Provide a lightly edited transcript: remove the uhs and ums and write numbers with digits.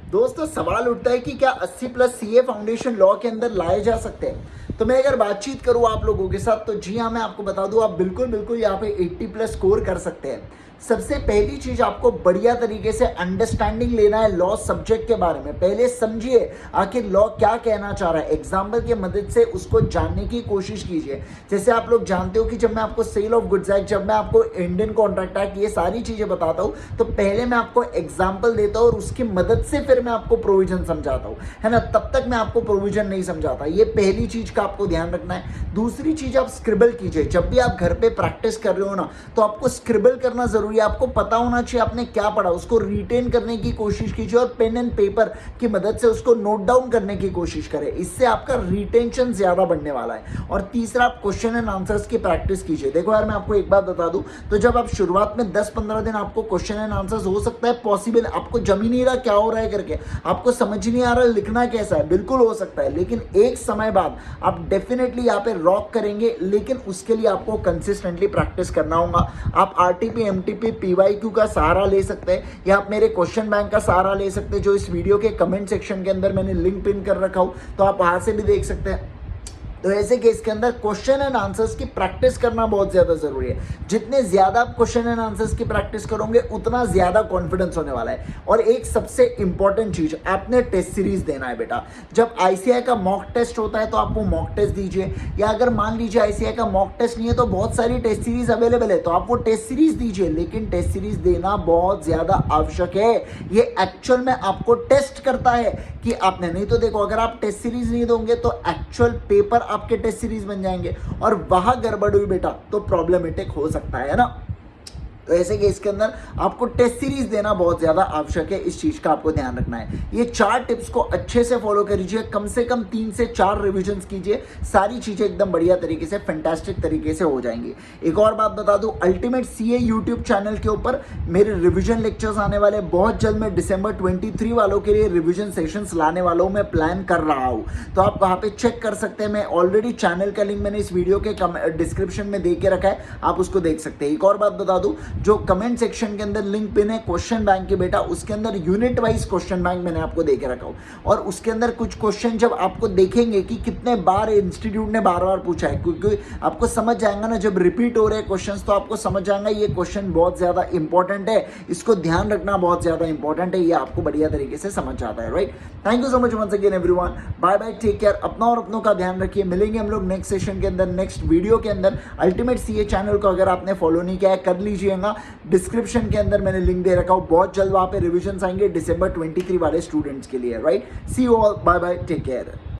दोस्तों सवाल उठता है कि क्या 80 प्लस सीए फाउंडेशन लॉ के अंदर लाए जा सकते हैं। तो मैं अगर बातचीत करूं आप लोगों के साथ तो जी हाँ, मैं आपको बता दूं आप बिल्कुल बिल्कुल यहाँ पे 80 प्लस स्कोर कर सकते हैं। सबसे पहली चीज आपको बढ़िया तरीके से अंडरस्टैंडिंग लेना है लॉ सब्जेक्ट के बारे में। पहले समझिए आखिर लॉ क्या कहना चाह रहा है, एग्जाम्पल की मदद से उसको जानने की कोशिश कीजिए। जैसे आप लोग जानते हो कि जब मैं आपको सेल ऑफ गुड्स एक्ट, जब मैं आपको इंडियन कॉन्ट्रैक्ट एक्ट, ये सारी चीजें बताता हूँ तो पहले मैं आपको एग्जाम्पल देता हूँ और उसकी मदद से फिर मैं आपको प्रोविजन समझाता हूँ, है ना। तब तक मैं आपको प्रोविजन नहीं समझाता। ये पहली चीज का आपको ध्यान रखना है। दूसरी चीज, आप स्क्रिबल कीजिए। जब भी आप घर पे प्रैक्टिस कर रहे हो ना तो आपको स्क्रिबल करना जरूरी है। आपको पता होना चाहिए आपने क्या पढ़ा, उसको रिटेन करने की कोशिश कीजिए और पेन एंड पेपर की मदद से उसको नोट डाउन करने की कोशिश करें। इससे आपका रिटेंशन ज्यादा बढ़ने वाला है। और तीसरा, आप क्वेश्चन एंड आंसर्स की प्रैक्टिस कीजिए। देखो यार, मैं आपको एक बात बता दूं, तो जब आप शुरुआत में 10-15 दिन आपको क्वेश्चन एंड आंसर्स हो सकता है पॉसिबल, आपको जम ही नहीं रहा क्या हो रहा है करके, आपको समझ नहीं आ रहा लिखना कैसा है, बिल्कुल हो सकता है। लेकिन एक समय बाद आप डेफिनेटली यहाँ पे रॉक करेंगे। लेकिन उसके लिए आपको कंसिस्टेंटली प्रैक्टिस करना होगा। आप आरटीपी, एमटीपी, पीवाईक्यू का सहारा ले सकते हैं या आप मेरे क्वेश्चन बैंक का सहारा ले सकते हैं, जो इस वीडियो के कमेंट सेक्शन के अंदर मैंने लिंक पिन कर रखा हूं, तो आप वहां से भी देख सकते हैं। तो ऐसे केस के अंदर क्वेश्चन एंड आंसर्स की प्रैक्टिस करना बहुत ज्यादा जरूरी है। जितने ज्यादा आप क्वेश्चन एंड आंसर्स की प्रैक्टिस करोगे उतना ज्यादा कॉन्फिडेंस होने वाला है। और एक सबसे इंपॉर्टेंट चीज, आपने टेस्ट सीरीज देना है बेटा। जब आईसीआई का मॉक टेस्ट होता है तो आप वो मॉक टेस्ट दीजिए, या अगर मान लीजिए आईसीआई का मॉक टेस्ट नहीं है तो बहुत सारी टेस्ट सीरीज अवेलेबल है, तो आप वो टेस्ट सीरीज दीजिए। लेकिन टेस्ट सीरीज देना बहुत ज्यादा आवश्यक है। ये एक्चुअल में आपको टेस्ट करता है कि आपने, नहीं तो देखो अगर आप टेस्ट सीरीज नहीं दोगे तो एक्चुअल पेपर आपके टेस्ट सीरीज बन जाएंगे और वहां गड़बड़ हुई बेटा तो प्रॉब्लमेटिक हो सकता है ना। तो ऐसे केस के अंदर आपको टेस्ट सीरीज देना बहुत ज्यादा आवश्यक है। इस चीज का आपको ध्यान रखना है। ये 4 टिप्स को अच्छे से फॉलो करिए, कम से कम 3 से 4 रिविजन कीजिए, सारी चीजें एकदम बढ़िया तरीके से, फैंटास्टिक तरीके से हो जाएंगी। एक और बात बता दूं, अल्टीमेट सीए यूट्यूब चैनल के ऊपर मेरे रिविजन लेक्चर्स आने वाले बहुत जल्द। मैं दिसंबर 23 वालों के लिए रिविजन सेशंस लाने वाला हूं, मैं प्लान कर रहा हूं, तो आप वहां पे चेक कर सकते हैं। मैं ऑलरेडी चैनल का लिंक मैंने इस वीडियो के डिस्क्रिप्शन में दे के रखा है, आप उसको देख सकते हैं। एक और बात बता दूं, जो कमेंट सेक्शन के अंदर लिंक पिन है क्वेश्चन बैंक के बेटा, उसके अंदर यूनिट वाइज क्वेश्चन बैंक मैंने आपको दे के रखा हूं। और उसके अंदर कुछ क्वेश्चन जब आपको देखेंगे कि कितने बार इंस्टीट्यूट ने बार बार पूछा है, क्योंकि आपको समझ जाएगा ना जब रिपीट हो रहे हैं क्वेश्चंस, तो आपको समझ जाएगा ये क्वेश्चन बहुत ज्यादा इंपॉर्टेंट है, इसको ध्यान रखना बहुत ज्यादा इंपॉर्टेंट है। ये आपको बढ़िया तरीके से समझ आता है। Right, thank you so much once again everyone. Bye bye, take care, अपना और अपनों का ध्यान रखिए। मिलेंगे हम लोग नेक्स्ट सेशन के अंदर, नेक्स्ट वीडियो के अंदर। अल्टीमेट सीए चैनल को अगर आपने फॉलो नहीं किया है कर लीजिएगा, डिस्क्रिप्शन के अंदर मैंने लिंक दे रखा हूं। बहुत जल्द वहां पे रिविजन आएंगे दिसंबर 23 वाले स्टूडेंट्स के लिए। Right, see you all, bye bye, take care.